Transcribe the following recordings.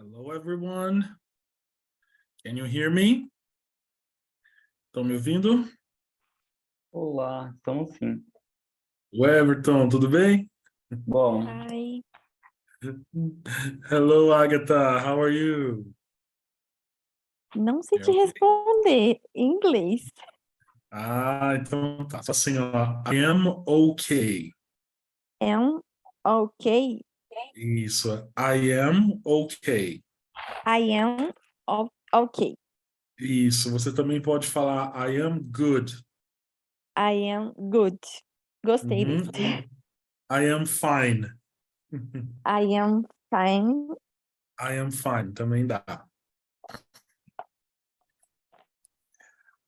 Hello, everyone. Can you hear me? Estão me ouvindo? Olá, estamos sim. O Everton, tudo bem? Bom, Hi. Hello, Agatha. How are you? Não sei te Ok. responder em inglês. Então tá. Só assim, ó. I am okay. Am okay. Isso. I am okay. I am okay. Isso. Você também pode falar I am good. I am good. Gostei Uhum. desse. I am fine. I am fine. I am fine. Também dá.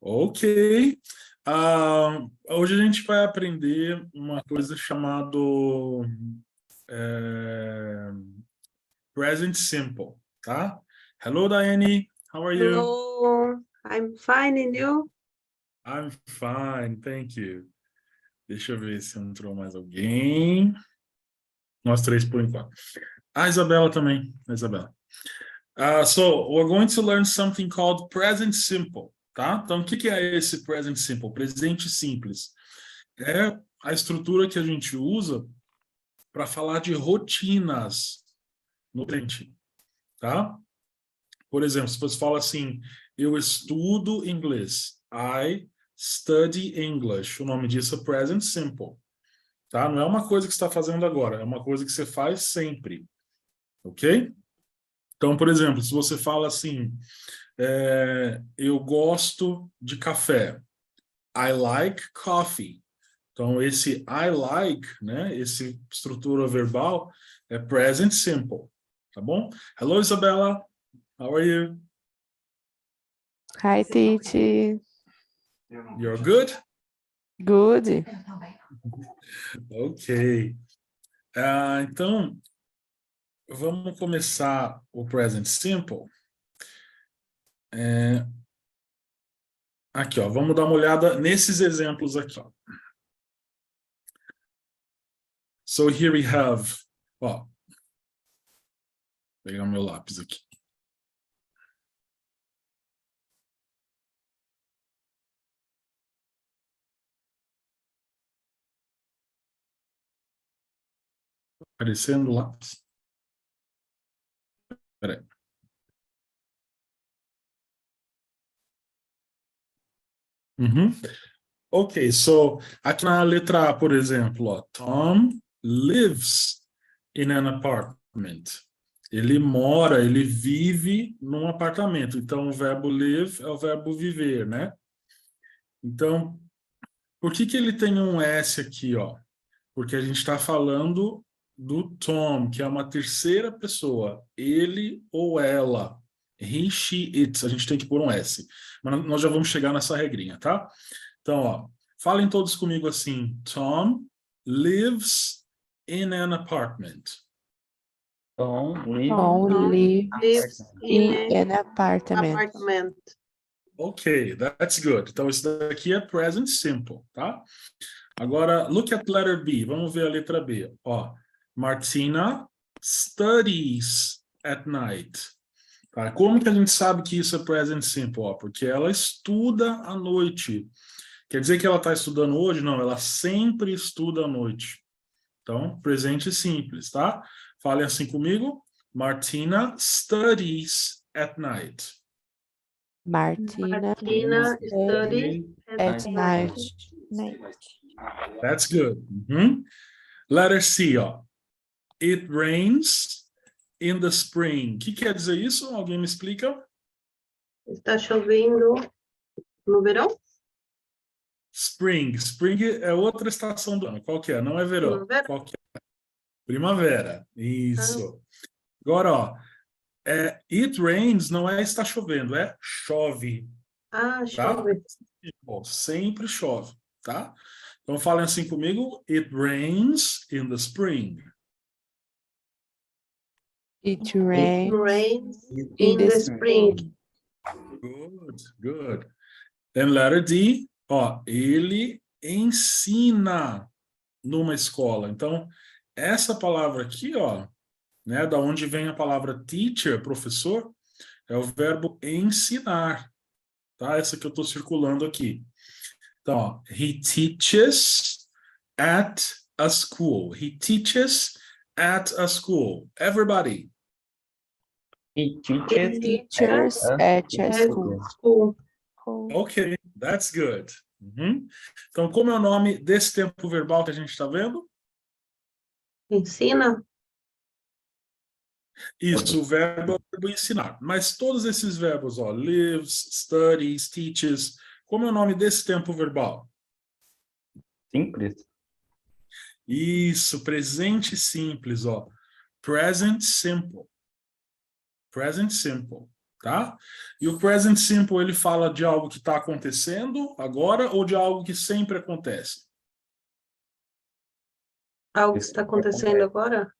Ok. Hoje a gente vai aprender uma coisa chamada present simple, tá? Hello, Diane. How are you? Hello, I'm fine, and you? I'm fine, thank you. Deixa eu ver se entrou mais alguém. Nós três por enquanto. A Isabela também. A Isabela. So, we're going to learn something called present simple, tá? Então, o que é esse present simple? Presente simples. É a estrutura que a gente usa para falar de rotinas no presente, tá? Por exemplo, se você fala assim, eu estudo inglês. I study English. O nome disso é present simple, tá? Não é uma coisa que você está fazendo agora, é uma coisa que você faz sempre, ok? Então, por exemplo, se você fala assim, eu gosto de café. I like coffee. Então, esse I like, né, esse estrutura verbal é present simple, tá bom? Hello, Isabella. How are you? Hi, teacher. You're good? Good. Ok. Então, vamos começar o present simple. Aqui, ó, vamos dar uma olhada nesses exemplos aqui, ó. So here we have, ó, vou pegar meu lápis aqui. Aparecendo o lápis. Peraí. Ok, so aqui na letra A, por exemplo, ó, Tom lives in an apartment. Ele mora, ele vive num apartamento. Então, o verbo live é o verbo viver, né? Então, por que ele tem um S aqui, ó? Porque a gente está falando do Tom, que é uma terceira pessoa. Ele ou ela. He, she, it. A gente tem que pôr um S. Mas nós já vamos chegar nessa regrinha, tá? Então, ó, falem todos comigo assim. Tom lives in an apartment. Tom Lives in an apartment. Apartment. Ok, that's good. Então, isso daqui é present simple, tá? Agora, look at letter B. Vamos ver a letra B. Ó, Martina studies at night. Tá? Como que a gente sabe que isso é present simple? Ó, porque ela estuda à noite. Quer dizer que ela está estudando hoje? Não, ela sempre estuda à noite. Então, presente simples, tá? Fale assim comigo. Martina studies at night. Martina studies at night. That's good. Letter C, ó. It rains in the spring. O que quer dizer isso? Alguém me explica? Está chovendo no verão? Spring. Spring é outra estação do ano. Qual que é? Não é verão. Primavera. Qual que é? Primavera. Isso. Agora, ó. It rains não é está chovendo, é chove. Ah, Tá? chove. Bom, sempre chove, tá? Então falem assim comigo. It rains in the spring. It rains Rains in in the the spring. Good, good. Then letter D, ó, ele ensina numa escola. Então, essa palavra aqui, ó, né? Da onde vem a palavra teacher, professor, é o verbo ensinar, tá? Essa que eu estou circulando aqui. Então, ó, he teaches at a school. He teaches at a school. Everybody. He teaches Teachers at a school. School. Ok, that's good. Uhum. Então, como é o nome desse tempo verbal que a gente está vendo? Ensina. Isso, o verbo é o verbo ensinar. Mas todos esses verbos, ó, lives, studies, teaches, como é o nome desse tempo verbal? simples. Isso, presente simples, ó. Present simple. Present simple, tá? E o present simple, ele fala de algo que está acontecendo agora ou de algo que sempre acontece? Algo que está acontecendo agora?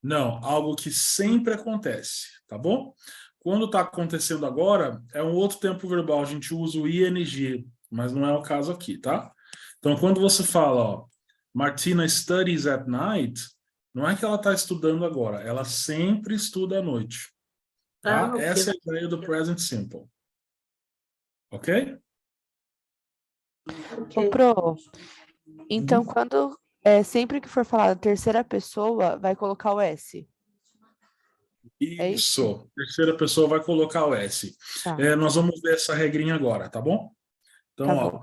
Não, algo que sempre acontece, tá bom? Quando está acontecendo agora, é um outro tempo verbal, a gente usa o ing, mas não é o caso aqui, tá? Então, quando você fala, ó, Martina studies at night, não é que ela está estudando agora, ela sempre estuda à noite. Tá? Ah, ok. Essa é a ideia do present simple. Ok? Ô, Pro, então quando sempre que for falar da terceira pessoa, vai colocar o S. É Isso. Terceira pessoa vai colocar o S. Tá. Nós vamos ver essa regrinha agora, tá bom? Então, Tá ó.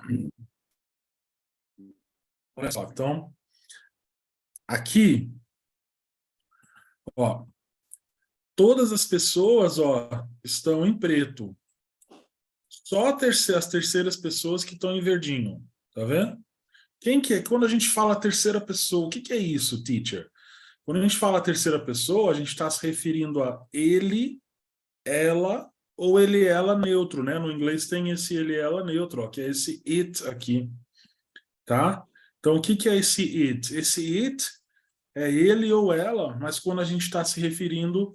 Olha só. Então, aqui, ó. Todas as pessoas, ó, estão em preto. Só as terceiras pessoas que estão em verdinho. Tá vendo? Quem que é? Quando a gente fala terceira pessoa, o que é isso, teacher? Quando a gente fala terceira pessoa, a gente está se referindo a ele, ela ou ele, ela neutro, né? No inglês tem esse ele, ela neutro, ó, que é esse it aqui, tá? Então, o que é esse it? Esse it é ele ou ela, mas quando a gente está se referindo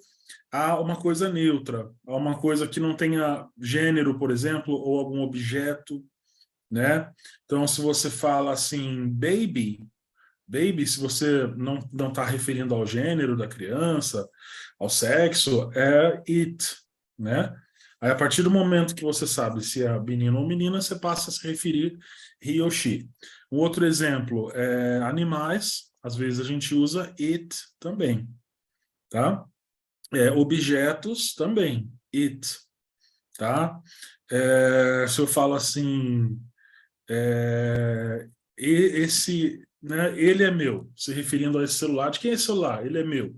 a uma coisa neutra, a uma coisa que não tenha gênero, por exemplo, ou algum objeto, né? Então, se você fala assim, baby, se você não está referindo ao gênero da criança, ao sexo, é it, né? Aí, a partir do momento que você sabe se é menino ou menina, você passa a se referir he ou she. Um outro exemplo é animais, às vezes a gente usa it também, tá? Objetos também, it, tá? Se eu falo assim, né, ele é meu, se referindo a esse celular. De quem é esse celular? Ele é meu.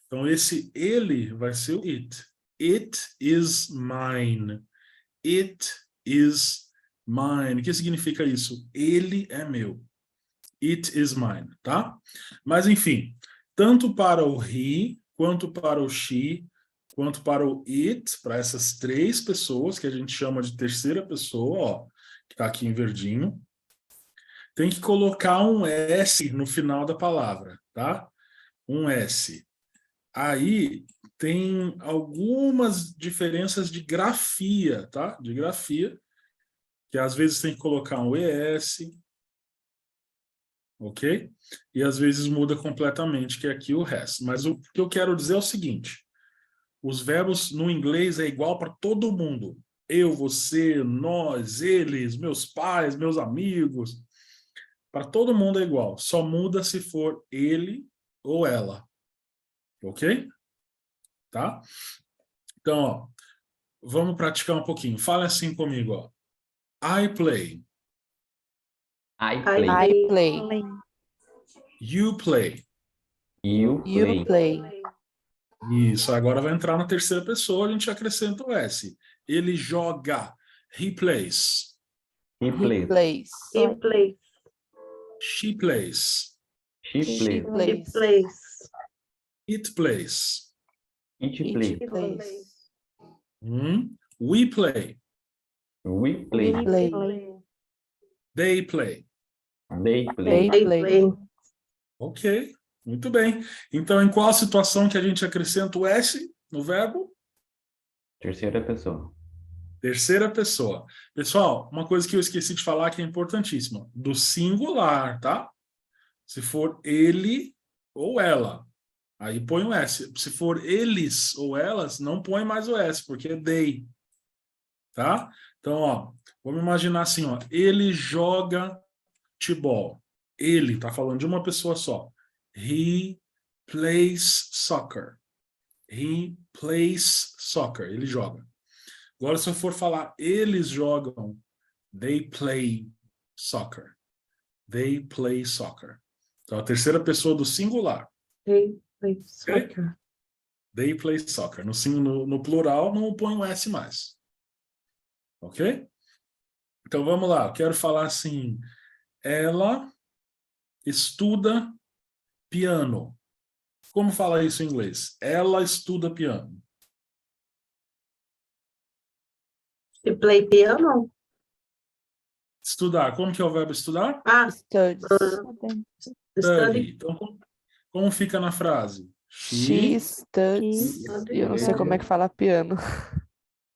Então, esse ele vai ser o it. It is mine. It is mine. O que significa isso? Ele é meu. It is mine, tá? Mas, enfim, tanto para o he, quanto para o she, quanto para o it, para essas três pessoas, que a gente chama de terceira pessoa, ó, que está aqui em verdinho, tem que colocar um S no final da palavra, tá? Um S. Aí tem algumas diferenças de grafia, tá? De grafia, que às vezes tem que colocar um ES, ok? E às vezes muda completamente, que é aqui o has. Mas o que eu quero dizer é o seguinte, os verbos no inglês é igual para todo mundo. Eu, você, nós, eles, meus pais, meus amigos. Para todo mundo é igual. Só muda se for ele ou ela. Ok? Tá? Então, ó, vamos praticar um pouquinho. Fala assim comigo, ó. I play. I play. I play. You play. You You play. play. Isso, agora vai entrar na terceira pessoa, a gente acrescenta o S. Ele joga. He plays. He He plays. plays. He plays. She plays. She She plays. He plays. plays. It plays. It It plays. plays. We play. We play. We play. They play. They They play. They play. play. Ok, muito bem. Então, em qual situação que a gente acrescenta o S no verbo? Terceira pessoa. Terceira pessoa. Pessoal, uma coisa que eu esqueci de falar que é importantíssima. Do singular, tá? Se for ele ou ela. Aí põe o S. Se for eles ou elas, não põe mais o S, porque é they. Tá? Então, ó, vamos imaginar assim, ó. Ele joga futebol. Ele, tá falando de uma pessoa só. He plays soccer. He plays soccer. Ele joga. Agora, se eu for falar eles jogam, they play soccer. They play soccer. Então, a terceira pessoa do singular. They play soccer. They play soccer. No plural, não põe o S mais. Ok? Então, vamos lá. Eu quero falar assim. Ela estuda piano. Como fala isso em inglês? Ela estuda piano. She play piano? Estudar. Como que é o verbo estudar? Ah, Studies. study. Então, como fica na frase? She studies. She E eu não sei como é que fala piano.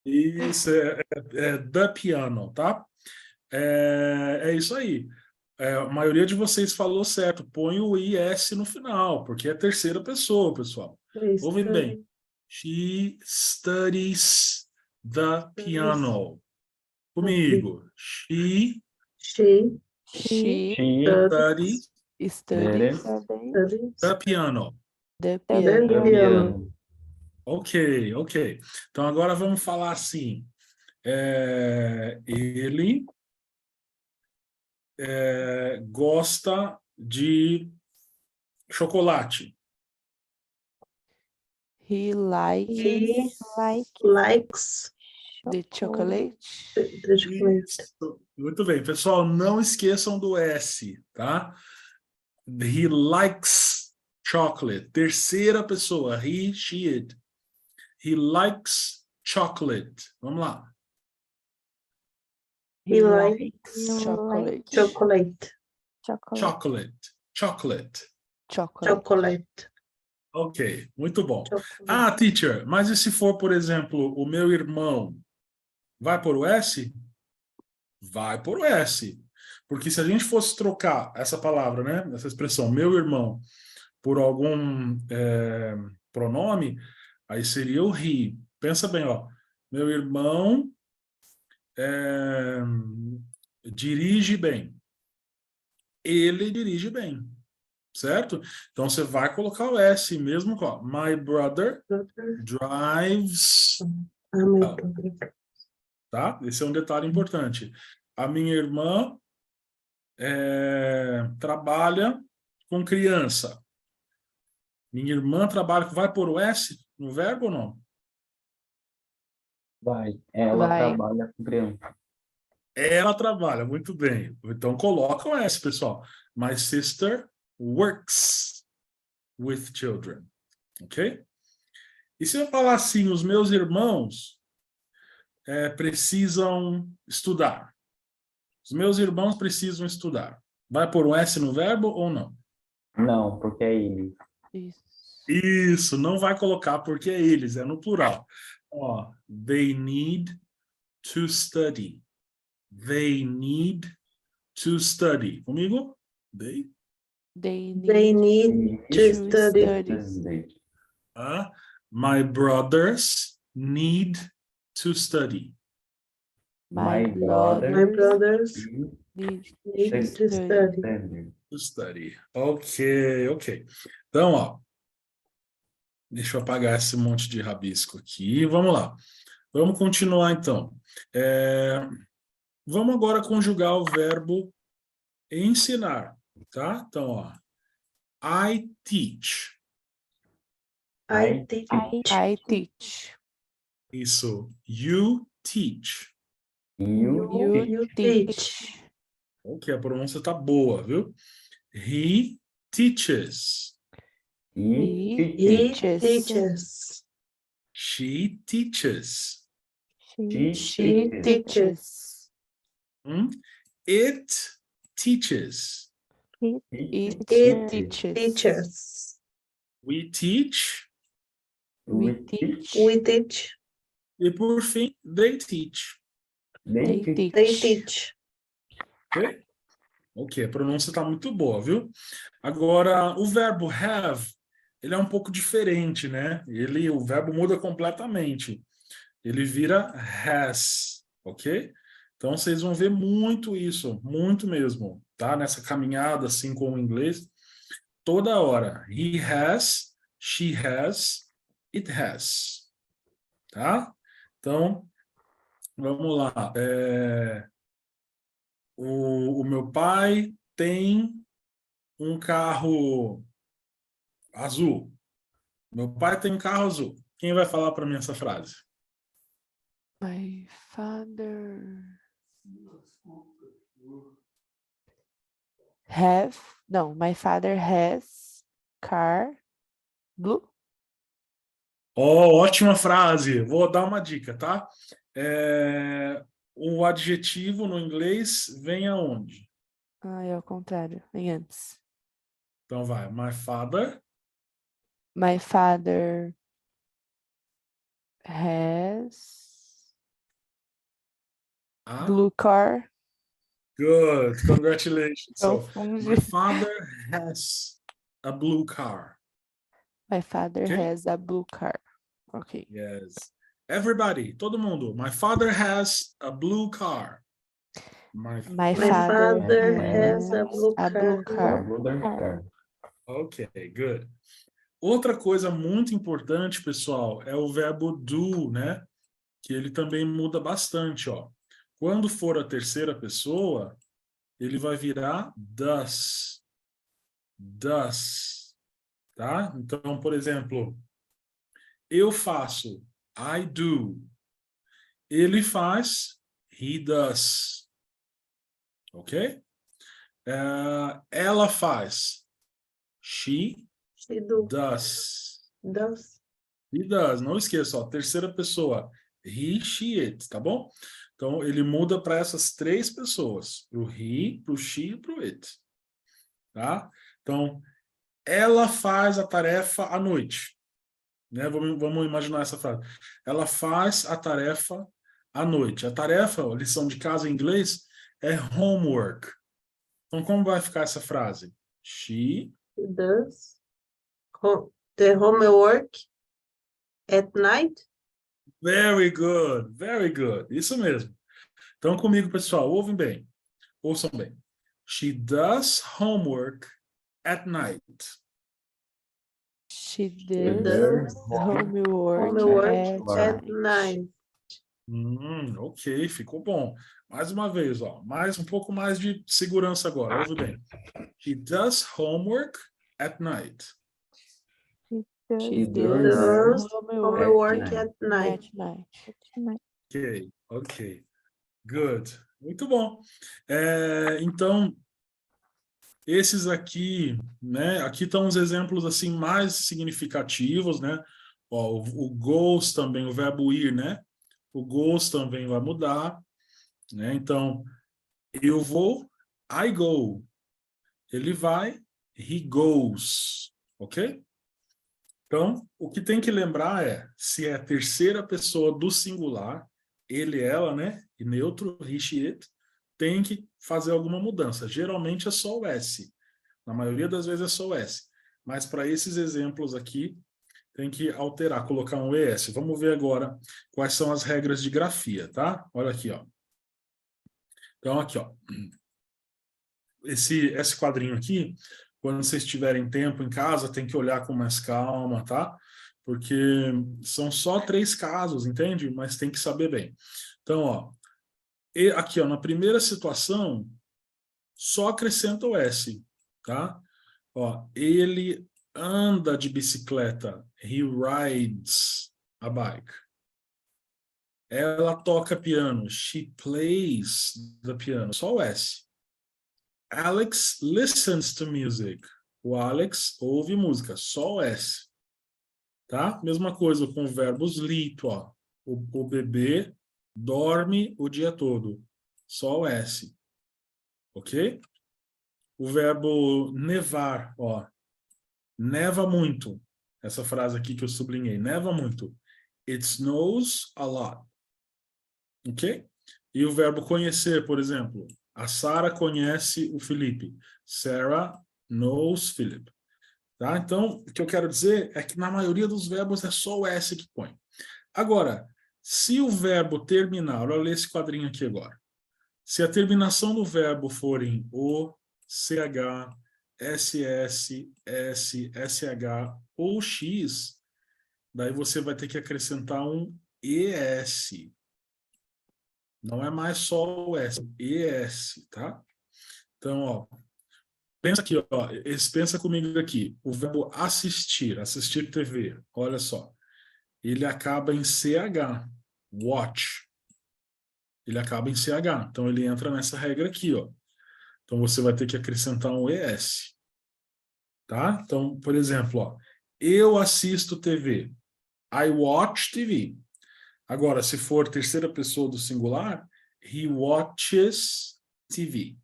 Isso é the piano, tá? É isso aí. A maioria de vocês falou certo. Põe o IS no final, porque é terceira pessoa, pessoal. They Ouve study. bem. She studies the piano. Comigo. She She She She studies studies studies the piano. the the piano. piano. Ok, ok. Então agora vamos falar assim. Ele gosta de chocolate. He likes He Like likes the chocolate. the chocolate. Isso. Muito bem, pessoal, não esqueçam do S, tá? He likes chocolate. Terceira pessoa, he, she, it. He likes chocolate. Vamos lá. He likes chocolate. chocolate. chocolate. Chocolate. Chocolate. Ok, muito bom. Chocolate. Ah, teacher, mas e se for, por exemplo, o meu irmão? Vai por o S? Vai por o S. Porque se a gente fosse trocar essa palavra, né, essa expressão, meu irmão, por algum pronome, aí seria o he. Pensa bem, ó. Meu irmão dirige bem. Ele dirige bem. Certo? Então você vai colocar o S mesmo, ó. My brother drives. My Ah. brother. Tá? Esse é um detalhe importante. A minha irmã trabalha com criança. Minha irmã trabalha. Vai pôr o S no verbo ou não? vai. Ela Vai. trabalha com criança. Ela trabalha, muito bem. Então coloca o S, pessoal. My sister works with children. Ok? E se eu falar assim, os meus irmãos precisam estudar. Os meus irmãos precisam estudar. Vai pôr um S no verbo ou não? Não, porque é ele. Isso. Isso, não vai colocar porque é eles, é no plural. Ó, they need to study. They need to study. Comigo? They. They They need need to to study. study. My brothers need to study. My My brother My brothers brothers need need to to study. study. To study. Ok, ok. Então, ó, deixa eu apagar esse monte de rabisco aqui. Vamos lá. Vamos continuar, então. Vamos agora conjugar o verbo ensinar, tá? Então, ó, I teach. I teach. I teach. Isso. You teach. You teach. Ok, a pronúncia tá boa, viu? He teaches. He He teaches. teaches. She teaches. She teaches. It teaches. It It teaches. teaches. We teach. We teach. We teach. E por fim, they teach. They They teach. teach. Ok? Ok, a pronúncia está muito boa, viu? Agora, o verbo have ele é um pouco diferente, né? O verbo muda completamente. Ele vira has, ok? Então vocês vão ver muito isso, muito mesmo, tá? Nessa caminhada assim com o inglês, toda hora. He has, she has, it has, tá? Então, vamos lá. O meu pai tem um carro azul. Meu pai tem um carro azul. Quem vai falar para mim essa frase? My father my father has car blue. Oh, ótima frase. Vou dar uma dica, tá? O adjetivo no inglês vem aonde? É ao contrário, vem antes. Então vai. My father My father has a blue car. good. Congratulations. So, Confunde. my father has a blue car. My father Okay. has a blue car. Ok. Yes. Everybody, todo mundo. My father has a blue car. My My My father father has has a blue a blue car. car. Ok, good. Outra coisa muito importante, pessoal, é o verbo do, né? Que ele também muda bastante, ó. Quando for a terceira pessoa, ele vai virar does. Does, tá? Então, por exemplo, eu faço, I do. Ele faz, he does. Ok? Ela faz, she She do. does. Does. He does, não esqueça, ó, terceira pessoa, he, she, it, tá bom? Então, ele muda para essas três pessoas, pro he, pro she e pro it, tá? Então, ela faz a tarefa à noite, né? Vamos imaginar essa frase. Ela faz a tarefa à noite. A tarefa, a lição de casa em inglês, é homework. Então, como vai ficar essa frase? She She does. The homework at night. Very good, very good. Isso mesmo. Então, comigo, pessoal, ouçam bem. She does homework at night. She Does does homework Homework at at night. night. Ok, ficou bom. Mais uma vez, ó, um pouco mais de segurança agora. Ouve bem. She does homework at night. She does does homework at at night. Ok, ok. Good. Muito bom. Então, esses aqui, né? Aqui estão os exemplos assim mais significativos, né? Ó, o goes também, o verbo ir, né? O goes também vai mudar, né? Então, eu vou, I go. Ele vai, he goes, ok? Então, o que tem que lembrar é, se é a terceira pessoa do singular, ele, ela, né? E neutro, he, she, it, tem que fazer alguma mudança. Geralmente é só o S. Na maioria das vezes é só o S. Mas para esses exemplos aqui, tem que alterar, colocar um ES. Vamos ver agora quais são as regras de grafia, tá? Olha aqui, ó. Então, aqui, ó. Esse quadrinho aqui, quando vocês tiverem tempo em casa, tem que olhar com mais calma, tá? Porque são só 3 casos, entende? Mas tem que saber bem. Então, ó, aqui, ó, na primeira situação, só acrescenta o S, tá? Ó, ele anda de bicicleta. He rides a bike. Ela toca piano. She plays the piano. Só o S. Alex listens to music. O Alex ouve música. Só o S. Tá? Mesma coisa com o verbo sleep, ó. O bebê dorme o dia todo. Só o S. Ok? O verbo nevar, ó. Neva muito. Essa frase aqui que eu sublinhei. Neva muito. It snows a lot. Ok? E o verbo conhecer, por exemplo. A Sarah conhece o Felipe. Sarah knows Philip. Tá? Então, o que eu quero dizer é que na maioria dos verbos é só o S que põe. Agora, se o verbo terminar, olha, eu ler esse quadrinho aqui agora. Se a terminação do verbo for em O, CH, SS, S, SH ou X, daí você vai ter que acrescentar um ES. Não é mais só o S, ES, tá? Então, ó, pensa aqui, ó, pensa comigo aqui. O verbo assistir, assistir TV, olha só. Ele acaba em CH, watch. Ele acaba em CH. Então, ele entra nessa regra aqui, ó. Então, você vai ter que acrescentar um ES. Tá? Então, por exemplo, ó, eu assisto TV. I watch TV. Agora, se for terceira pessoa do singular, he watches TV.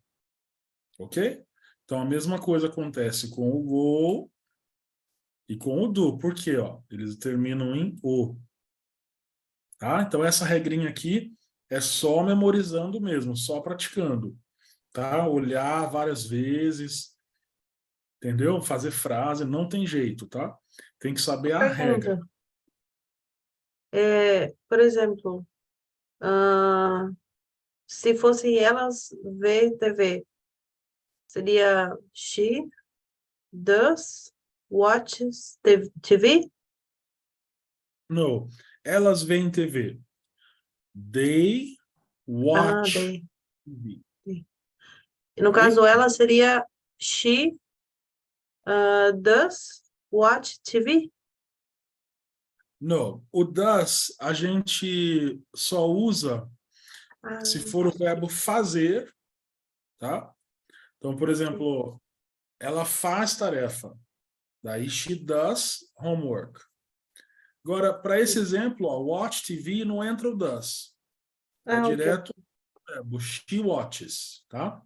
Ok? Então, a mesma coisa acontece com o go e com o do. Por quê? Ó? Eles terminam em o. Tá? Então, essa regrinha aqui é só memorizando mesmo, só praticando. Tá? Olhar várias vezes, entendeu? Fazer frase, não tem jeito, tá? Tem que saber a regra. Pergunta. Por exemplo, se fosse elas ver TV, seria she does watches TV? Não. Elas veem TV. They watch Daí. TV. E no caso, ela seria she does watch TV? Não. O does a gente só usa se for o verbo fazer, tá? Então, por exemplo, ela faz tarefa. Daí, she does homework. Agora, para esse exemplo, ó, watch TV não entra o does. É ok. direto o verbo she watches, tá?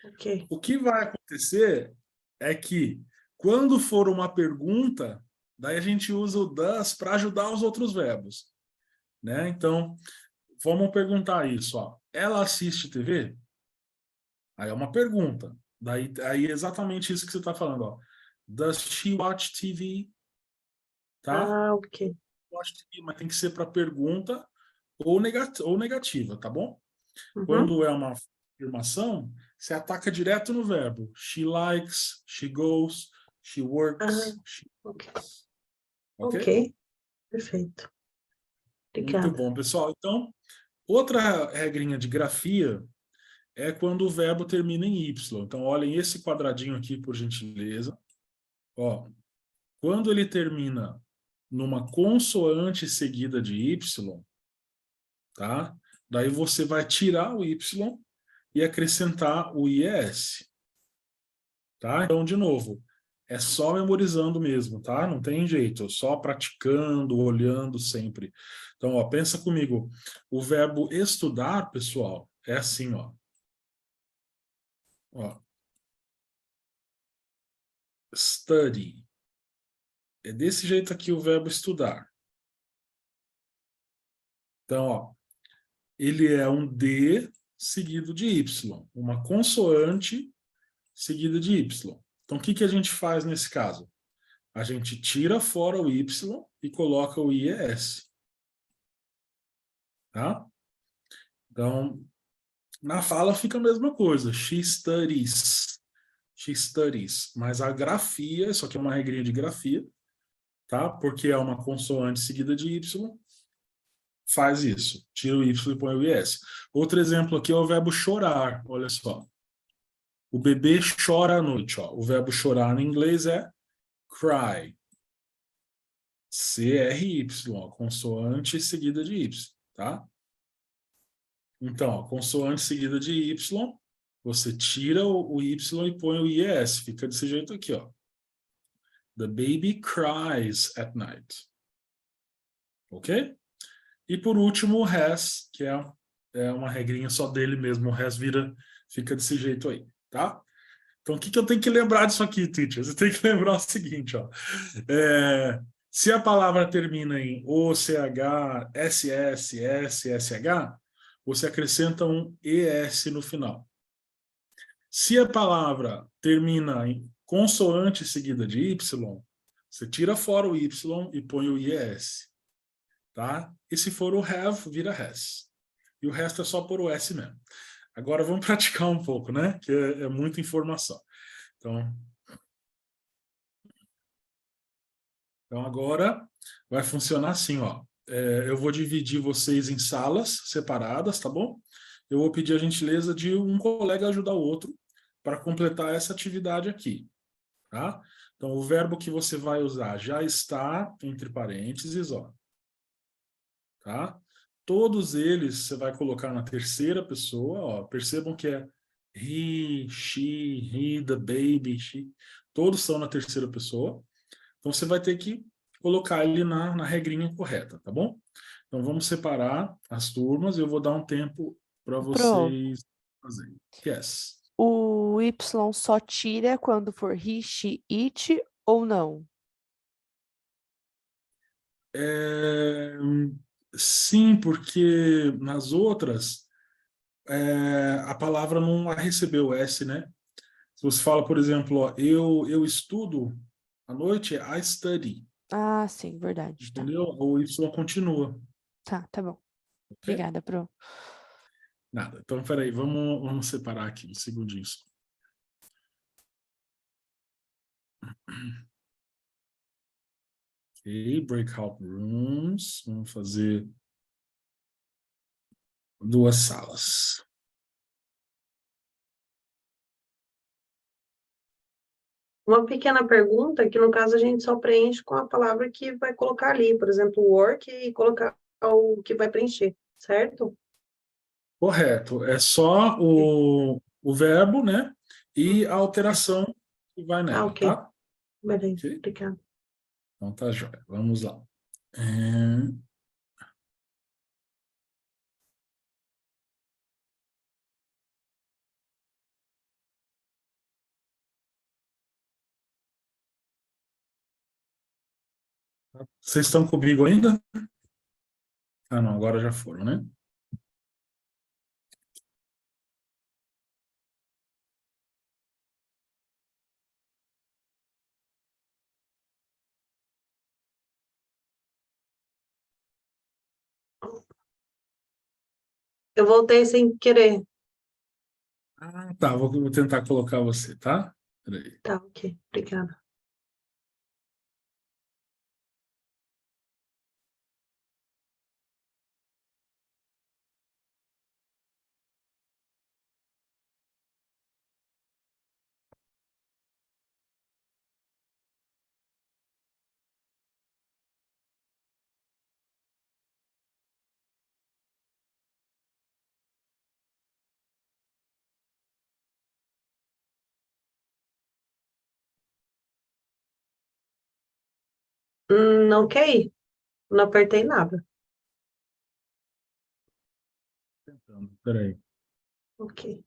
Ok. O que vai acontecer é que, quando for uma pergunta, daí a gente usa o does para ajudar os outros verbos, né? Então, vamos perguntar isso, ó. Ela assiste TV? Aí é uma pergunta. Daí aí é exatamente isso que você está falando, ó. Does she watch TV? Tá? Ok. Watch TV, mas tem que ser para pergunta ou negativa, tá bom? Uhum. Quando é uma afirmação, você ataca direto no verbo. She likes, she goes, she works, she Ok. works. Ok. Perfeito. Muito Obrigada. bom, pessoal. Então, outra regrinha de grafia é quando o verbo termina em Y. Então, olhem esse quadradinho aqui, por gentileza. Ó, quando ele termina numa consoante seguida de Y, tá? Daí você vai tirar o Y e acrescentar o IES. Tá? Então, de novo, é só memorizando mesmo, tá? Não tem jeito, só praticando, olhando sempre. Então, ó, pensa comigo. O verbo estudar, pessoal, é assim, ó. Ó. Study. É desse jeito aqui o verbo estudar. Então, ó, ele é um D seguido de Y, uma consoante seguida de Y. Então, o que que a gente faz nesse caso? A gente tira fora o Y e coloca o IES. Tá? Então, na fala fica a mesma coisa. She studies. She studies. Mas a grafia, isso aqui é uma regrinha de grafia, tá? Porque é uma consoante seguida de Y, faz isso. Tira o Y e põe o IS. Outro exemplo aqui é o verbo chorar. Olha só. O bebê chora à noite. Ó. O verbo chorar no inglês é cry. CRY, ó, consoante seguida de Y, tá? Então, ó, consoante seguida de Y, você tira o Y e põe o IS. Fica desse jeito aqui, ó. The baby cries at night. Ok? E por último, o has, que é uma regrinha só dele mesmo. O has fica desse jeito aí, tá? Então, o que eu tenho que lembrar disso aqui, teacher? Você tem que lembrar o seguinte, ó. Se a palavra termina em O, CH, SS, SSH, você acrescenta um ES no final. Se a palavra termina consoante seguida de Y, você tira fora o Y e põe o IES. Tá? E se for o have, vira has. E o resto é só por o S mesmo. Agora vamos praticar um pouco, né? Que é muita informação. Então agora vai funcionar assim, ó. Eu vou dividir vocês em salas separadas, tá bom? Eu vou pedir a gentileza de um colega ajudar o outro para completar essa atividade aqui, tá? Então o verbo que você vai usar já está entre parênteses, ó. Tá? Todos eles você vai colocar na terceira pessoa, ó. Percebam que é he, she, he, the baby, she. Todos são na terceira pessoa. Então você vai ter que colocar ele na regrinha correta, tá bom? Então vamos separar as turmas. Eu vou dar um tempo para Pro, vocês fazerem. Yes. o Y só tira quando for he, she, it ou não? É, sim, porque nas outras a palavra não recebeu S, né? Se você fala, por exemplo, ó, eu estudo à noite, é I study, Ah, sim, verdade. Tá, entendeu? O Y continua, tá bom. ok? Obrigada, Pro. Nada. Então, peraí, vamos separar aqui um segundinho só. Ok, breakout rooms. Vamos fazer 2 salas. Uma pequena pergunta, que no caso a gente só preenche com a palavra que vai colocar ali, por exemplo, work e colocar o que vai preencher, certo? Correto. É só o verbo, né? E a alteração que vai Ah, nela, ok. tá? Beleza, Ok? obrigada. Então tá jóia. Vamos lá. Vocês estão comigo ainda? Ah, não, agora já foram, né? Eu voltei sem querer. Ah, tá, vou tentar colocar você, tá? Peraí. Tá, ok, obrigada. Ok, não apertei nada. Tentando, peraí. Ok.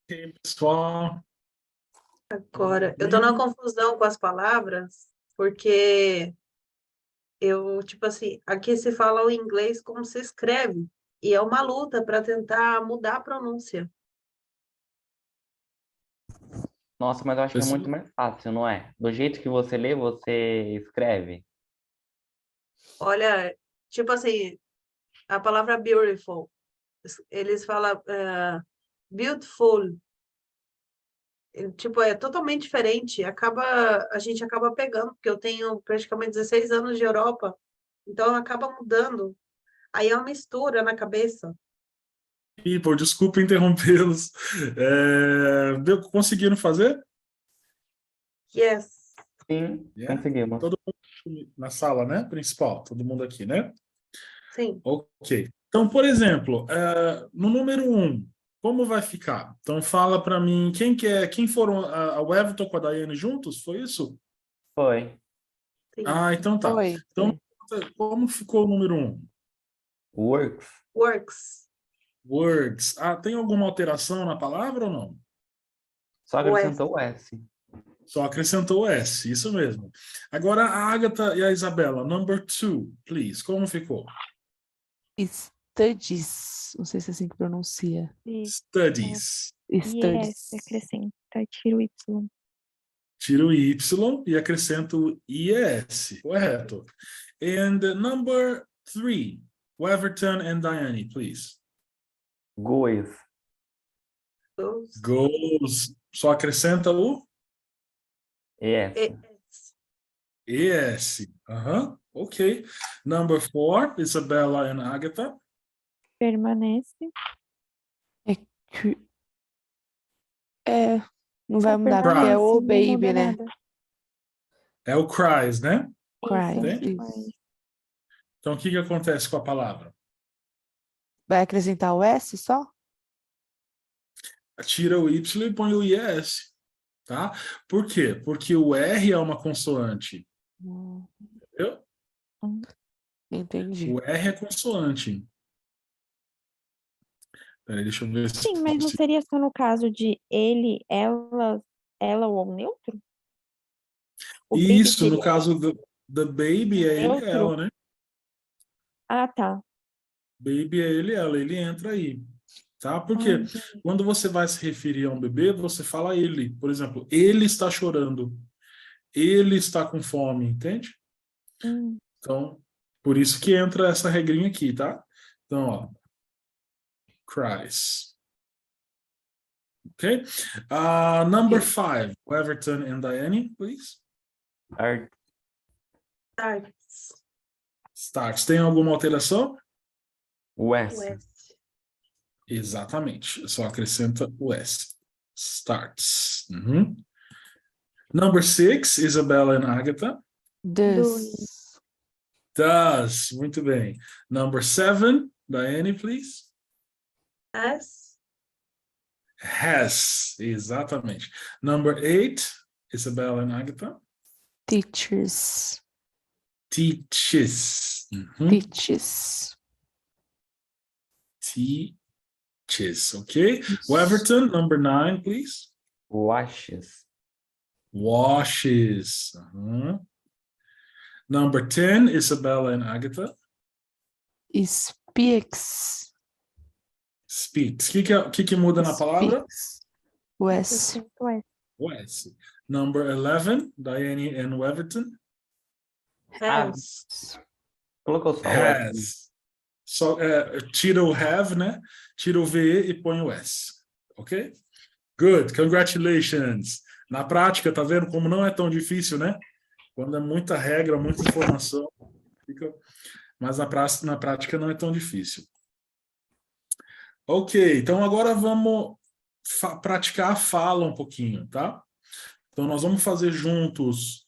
Ok, pessoal. Agora, eu tô numa confusão com as palavras, porque eu, tipo assim, aqui se fala o inglês como se escreve, e é uma luta para tentar mudar a pronúncia. Nossa, mas eu acho que é muito mais fácil, não é? Do jeito que você lê, você escreve. Olha, tipo assim, a palavra beautiful, eles falam beautiful, tipo, é totalmente diferente, a gente acaba pegando, porque eu tenho praticamente 16 anos de Europa, então acaba mudando. Aí é uma mistura na cabeça. People, desculpa interrompê-los. Conseguiram fazer? Yes. Sim, Yeah. conseguimos. Todo mundo na sala, né? Principal, todo mundo aqui, né? Sim. Ok. Então, por exemplo, no número 1, como vai ficar? Então, fala para mim, quem foram o Everton com a Daiane juntos? Foi isso? Foi. Sim. Ah, então tá. Foi. Então, como ficou o número 1? Works. Works. Words. Ah, tem alguma alteração na palavra ou não? Só O acrescentou o S. Só acrescentou o S, isso mesmo. Agora a Agatha e a Isabela, number 2, please. Como ficou? Studies. Não sei se é assim que pronuncia. Studies. Studies. Acrescenta, tira o Y. Tiro o Y e acrescento o IS. Correto. And number 3, Weverton and Diane, please. Goes. Goes. Goes. Só acrescenta o ES. ES. Ok. Number 4, Isabella and Agatha. Permanece. Cri- É, não vai Só mudar, porque é permanece, o não baby, muda né? nada. É o cries, né? Cries. Entende? Isso. Então, o que que acontece com a palavra? Vai acrescentar o S só? Tira o Y e põe o IS, tá? Por quê? Porque o R é uma consoante, entendeu? Entendi. O R é consoante. Peraí, deixa eu ver se... Sim, mas não seria só no caso de ele, ela ou neutro? O baby Isso, no seria caso do the baby, é ele e neutro? ela, né? Ah, tá. Baby é ele e ela, ele entra aí, tá? Porque Entendi. quando você vai se referir a um bebê, você fala ele. Por exemplo, ele está chorando, ele está com fome, entende? Hum. Então, por isso que entra essa regrinha aqui, tá? Então, ó, cries. Okay. Number 5, Everton and Diane, please. Art. Starts. Starts. Tem alguma alteração? O S. West. Exatamente. Só acrescenta o S. Starts. Number 6, Isabella and Agatha. Does. Does. Muito bem. Number 7, Diane, please. As. Has. Exatamente. Number 8, Isabella and Agatha. Teachers. Teaches. Teaches. Teaches. Okay. Weverton, number 9, please. Washes. Washes. Number 10, Isabella and Agatha. Speaks. Speaks. O que muda na palavra? Speaks. O S. Acrescenta o S. O S. Number 11, Diane and Weverton. Has. Colocou só o S. Has. Só, tira o have, né? Tira o VE e põe o S. Ok? Good. Congratulations. Na prática, tá vendo como não é tão difícil, né? Quando é muita regra, muita informação, fica... mas na prática não é tão difícil. Ok, então agora vamos praticar a fala um pouquinho, tá? Então nós vamos fazer juntos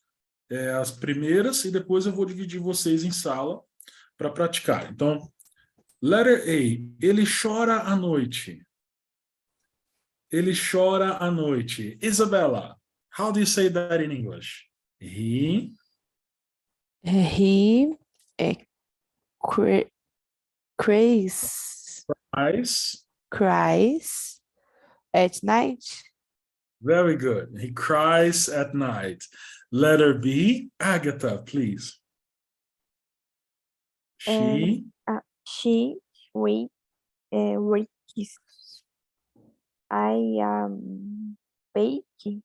as primeiras e depois eu vou dividir vocês em sala para praticar. Então, letter A, ele chora à noite. Ele chora à noite. Isabella, how do you say that in English? He Cries. cries Cries At night. Very good. He cries at night. Letter B, Agatha, please. She, She wakes. I am baking.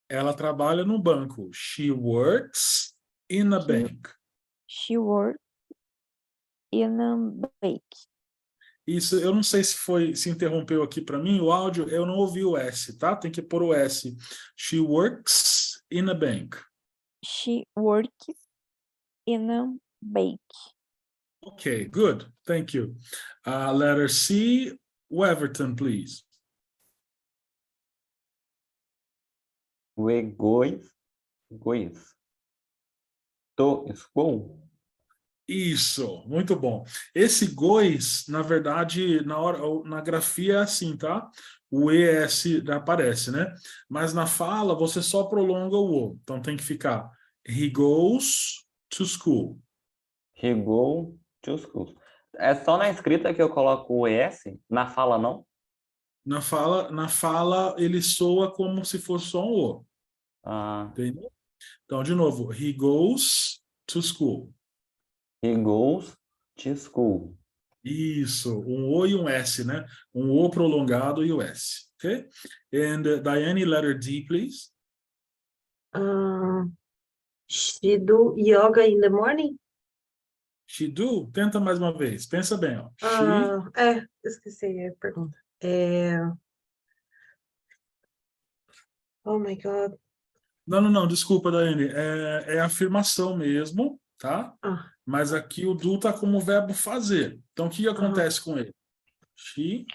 ela trabalha no banco. She works in a bank. She works in a bake. Isso, eu não sei se interrompeu aqui para mim o áudio, eu não ouvi o S, tá? Tem que pôr o S. She works in a bank. She works in a bake. Okay, good. Thank you. Letter C, Weverton, please. We goes to school. Isso, muito bom. Esse goes, na verdade, na grafia é assim, tá? O ES aparece, né? Mas na fala você só prolonga o O. Então tem que ficar he goes to school. He go to school. É só na escrita que eu coloco o ES? Na fala, não? Na fala ele soa como se fosse só um O. Ah, Entendeu? Então, de novo, he goes to school. he goes to school. Isso, um O e um S, né? Um O prolongado e o S. Ok? And Diane, letter D, please. She do yoga in the morning? She do? Tenta mais uma vez. Pensa bem, ó. She, Esqueci a pergunta. Oh my God. não, desculpa, Daiane. É afirmação mesmo, tá? Ah, Mas aqui o do tá como verbo fazer. Então, o que acontece com ele? She,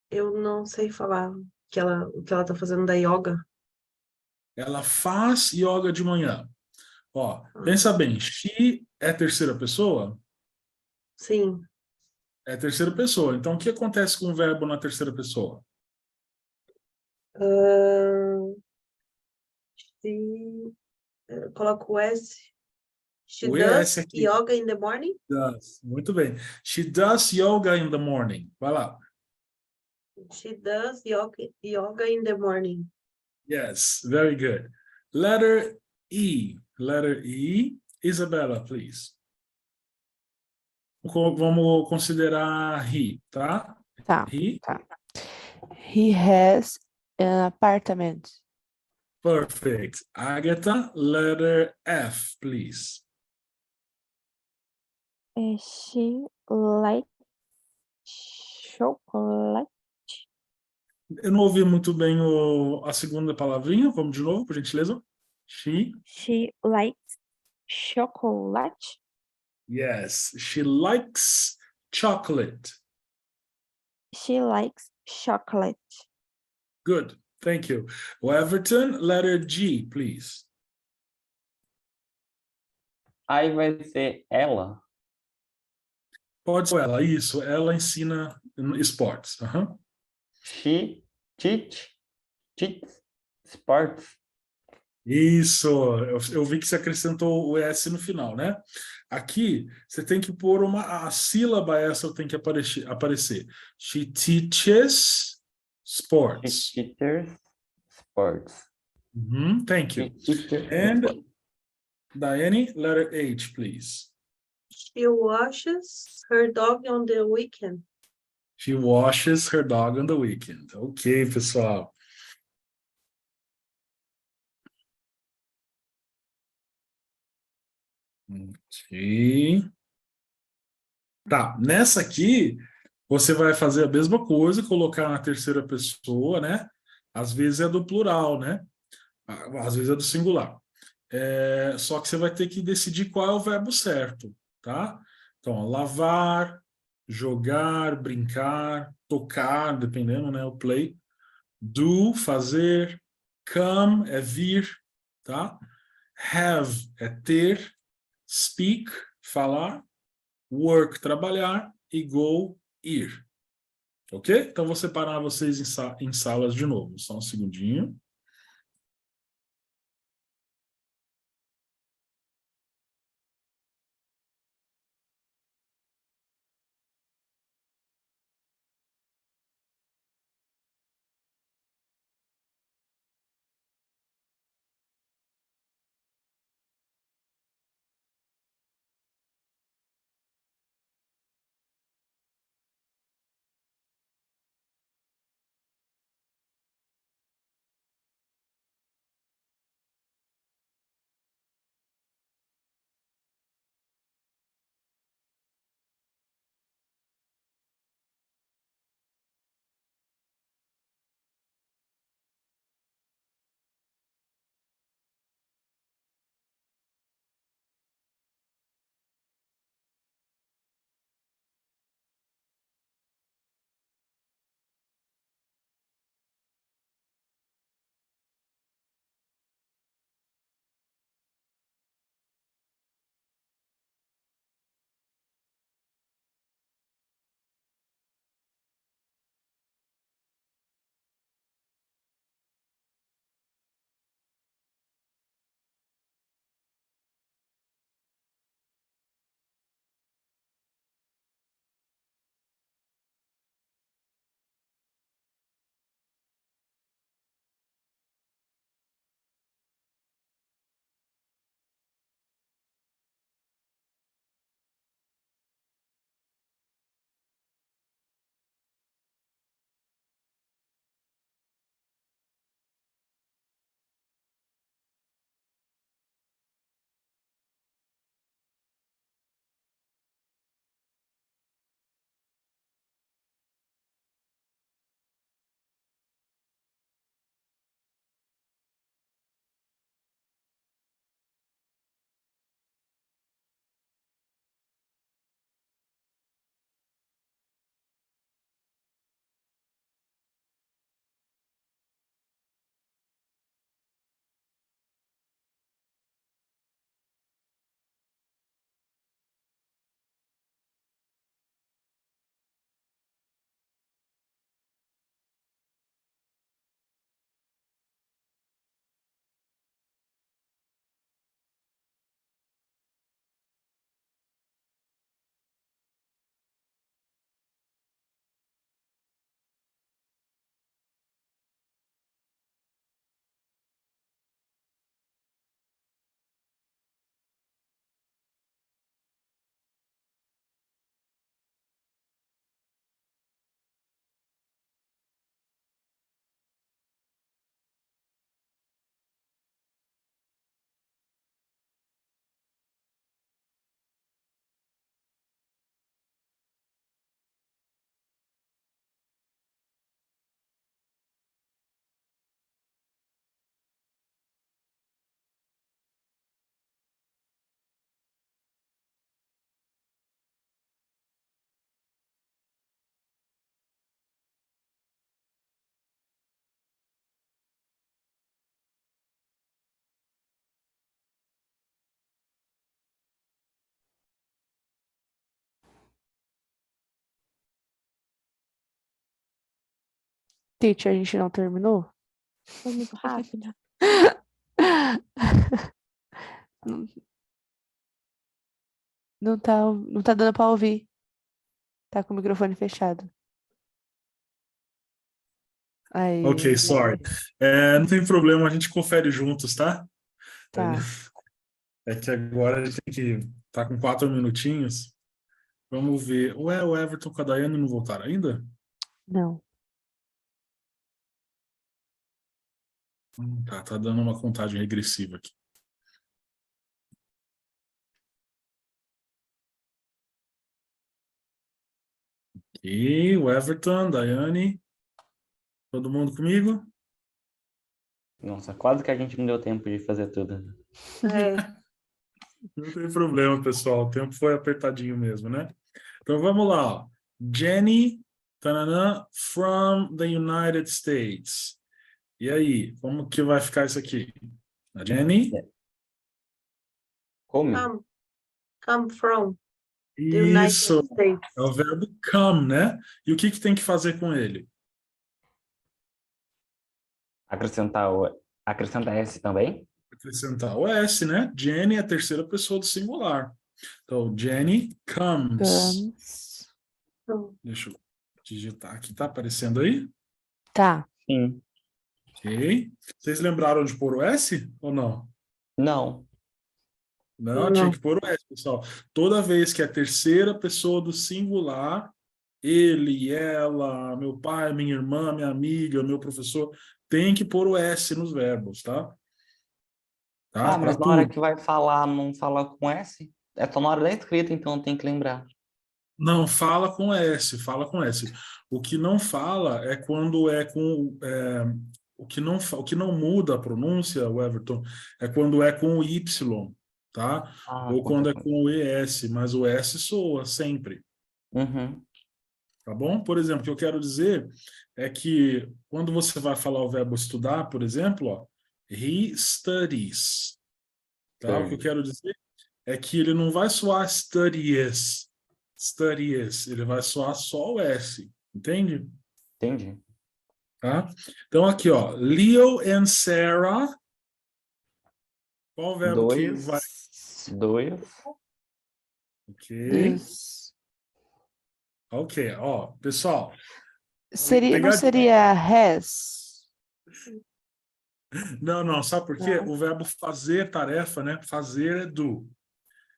eu não sei falar o que ela tá fazendo da yoga. ela faz yoga de manhã. Ó, Ah, pensa bem. She é terceira pessoa? sim. É terceira pessoa. Então, o que acontece com o verbo na terceira pessoa? She, coloco o S. She O does ES aqui. yoga in the morning? Does. Muito bem. She does yoga in the morning. Vai lá. She does yoga in the morning. Yes, very good. Letter E. Letter E. Isabella, please. Vamos considerar he, tá? Tá, He. tá. He has an apartment. Perfect. Agatha, letter F, please. She likes chocolate. Eu não ouvi muito bem a segunda palavrinha. Vamos de novo, por gentileza. She. She likes chocolate. Yes, she likes chocolate. She likes chocolate. Good, thank you. Everton, letter G, please. Aí vai ser ela. Pode ser ela, isso. Ela ensina esportes. Uhum. She teach sports. Isso, eu vi que você acrescentou o S no final, né? Aqui, você tem que pôr a sílaba essa tem que aparecer. She teaches She sports. teaches sports. Thank She you. teaches And sports. Diane, letter H, please. She washes her dog on the weekend. She washes her dog on the weekend. Ok, pessoal. Ok. Tá, nessa aqui, você vai fazer a mesma coisa, colocar na terceira pessoa, né? Às vezes é do plural, né? Às vezes é do singular. Só que você vai ter que decidir qual é o verbo certo, tá? Então, lavar, jogar, brincar, tocar, dependendo, né? O play. Do, fazer. Come é vir, tá? Have é ter. Speak, falar. Work, trabalhar. E go, ir. Ok? Então, vou separar vocês em salas de novo. Só um segundinho. Teacher, a gente não terminou? Foi muito rápido. Não, não tá dando pra ouvir. Tá com o microfone fechado. Aí, Ok, sorry. Não tem problema, a gente confere juntos, tá? tá. É que agora a gente tem que tá com 4 minutinhos. Vamos ver. Ué, o Everton com a Daiane não voltaram ainda? Não. Tá dando uma contagem regressiva aqui. E o Everton, Daiane, todo mundo comigo? Nossa, quase que a gente não deu tempo de fazer tudo. É, Não tem problema, pessoal. O tempo foi apertadinho mesmo, né? Então vamos lá. Ó. Jenny, tananã, from the United States. E aí, como que vai ficar isso aqui? A Jenny? Come? come from the United Isso. States. É o verbo come, né? E o que tem que fazer com ele? Acrescentar S também? Acrescentar o S, né? Jenny é a terceira pessoa do singular. Então, Jenny comes. Vamos. Deixa eu digitar aqui. Tá aparecendo aí? Tá. Sim. Ok. Vocês lembraram de pôr o S ou não? Não. Não, tinha que pôr o S, pessoal. Toda vez que é a terceira pessoa do singular, ele, ela, meu pai, minha irmã, minha amiga, meu professor, tem que pôr o S nos verbos, tá? Tá? Mas Pra na hora tudo. que vai falar, não fala com S? É só na hora da escrita, então tem que lembrar. Não, fala com S, fala com S. O que não fala é quando é com. O que não muda a pronúncia, o Everton, é quando é com o Y, tá? Ou Com quando é certeza. com o ES, mas o S soa sempre, Uhum. tá bom? Por exemplo, o que eu quero dizer é que quando você vai falar o verbo estudar, por exemplo, ó, he studies, tá? O que eu quero dizer é que ele não vai soar studies, ele vai soar só o S, entende? Entendi. Tá? Então aqui, ó, Leo and Sarah, qual o verbo que vai? Dois. Ok, Dos... ok, ó, pessoal, Não pegadinha. seria has? Não, sabe por quê? Não. O verbo fazer tarefa, né? Fazer é do.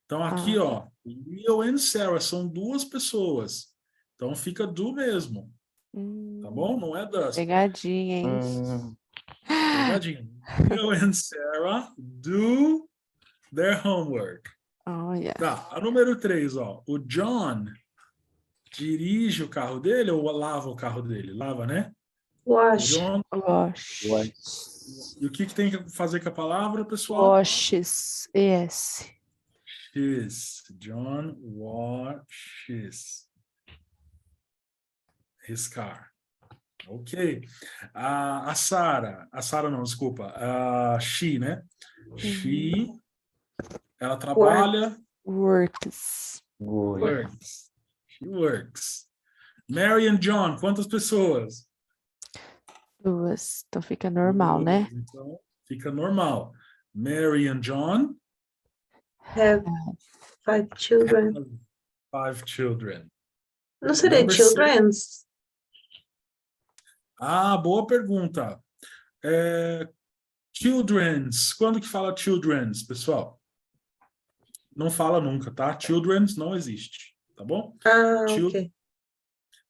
Então aqui, Ah. ó, Leo and Sarah são duas pessoas. Então fica do mesmo, tá bom? Não é das. Pegadinha, hein? Pegadinha. Leo and Sarah do their homework. Olha. Tá, a número 3, ó. O John dirige o carro dele ou lava o carro dele? Lava, né? O Wash. John. Wash. E o que tem que fazer com a palavra, pessoal? Washes. ES. John washes his car. Ok. A Sarah. A Sarah não, desculpa. A she, né? She. Ela trabalha. Works. Works. She works. Mary and John, quantas pessoas? 2. Então fica normal, né? Então, fica normal. Mary and John Have 5 children. have 5 children. Não seria Number children's? Boa pergunta. Children's. Quando que fala children's, pessoal? Não fala nunca, tá? Children's não existe, tá bom? Ok.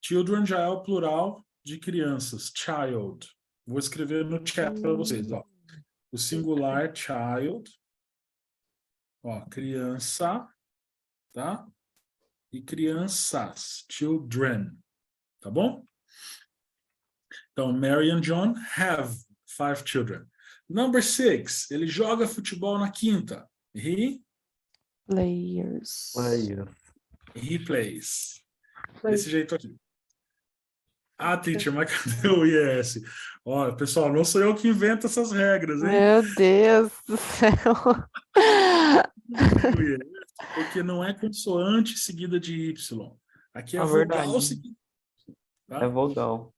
Children já é o plural de crianças. Child. Vou escrever no chat para vocês, ó. O singular child. Ó, criança, tá? E crianças. Children. Tá bom? Então, Mary and John have 5 children. Number 6. Ele joga futebol na quinta. Players. He plays. Play. Desse jeito aqui. Teacher, mas cadê o IS? Olha, pessoal, não sou eu que invento essas regras, hein? Meu Deus do céu. O IS, porque não é consoante seguida de Y. Aqui é É vogal verdade. seguida. É vogal.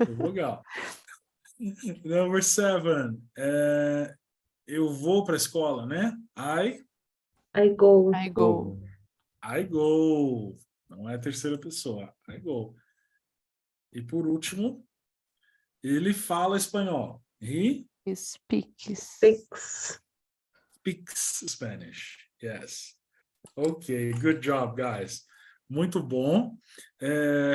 É vogal. Number 7. Eu vou para a escola, né? I go. I go. I go. Não é a terceira pessoa. I go. E por último, ele fala espanhol. He Speaks. Speaks. speaks Spanish. Yes. Ok, good job, guys. Muito bom.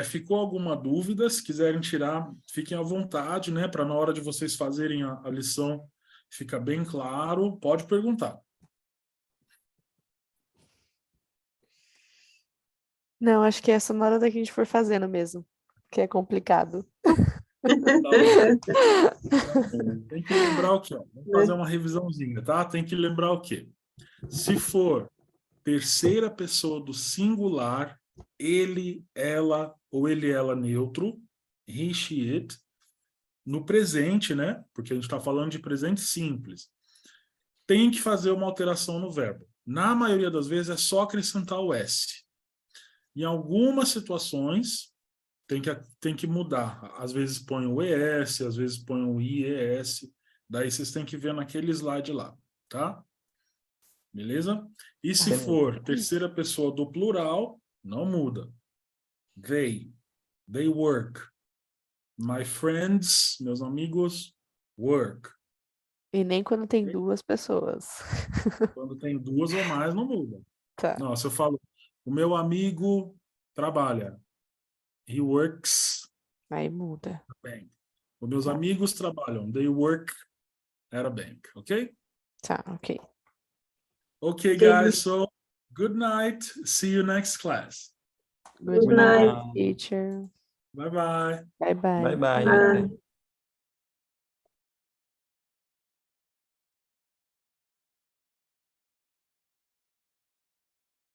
Ficou alguma dúvida? Se quiserem tirar, fiquem à vontade, né? Para na hora de vocês fazerem a lição, fica bem claro. Pode perguntar. Não, acho que essa na hora da que a gente for fazendo mesmo, que é complicado. Tá bom. Tem que lembrar o quê? Vamos fazer uma revisãozinha, tá? Tem que lembrar o quê? Se for terceira pessoa do singular, ele, ela ou ele, ela neutro, he, she, it, no presente, né? Porque a gente está falando de presente simples. Tem que fazer uma alteração no verbo. Na maioria das vezes é só acrescentar o S. Em algumas situações tem que mudar. Às vezes põe o ES, às vezes põe o IES. Daí vocês têm que ver naquele slide lá, tá? Beleza? E se for terceira pessoa do plural, não muda. They work. My friends, meus amigos, work. E nem quando tem duas pessoas. Quando tem duas ou mais, não muda. Tá. Não, se eu falo, o meu amigo trabalha. He works Aí muda. at a bank. Os meus Tá. amigos trabalham. They work at a bank. Ok? Tá, ok. Okay, guys. So, good night. See you next class. Good night. night, teacher. Bye-bye. Bye bye. Bye bye. Bye.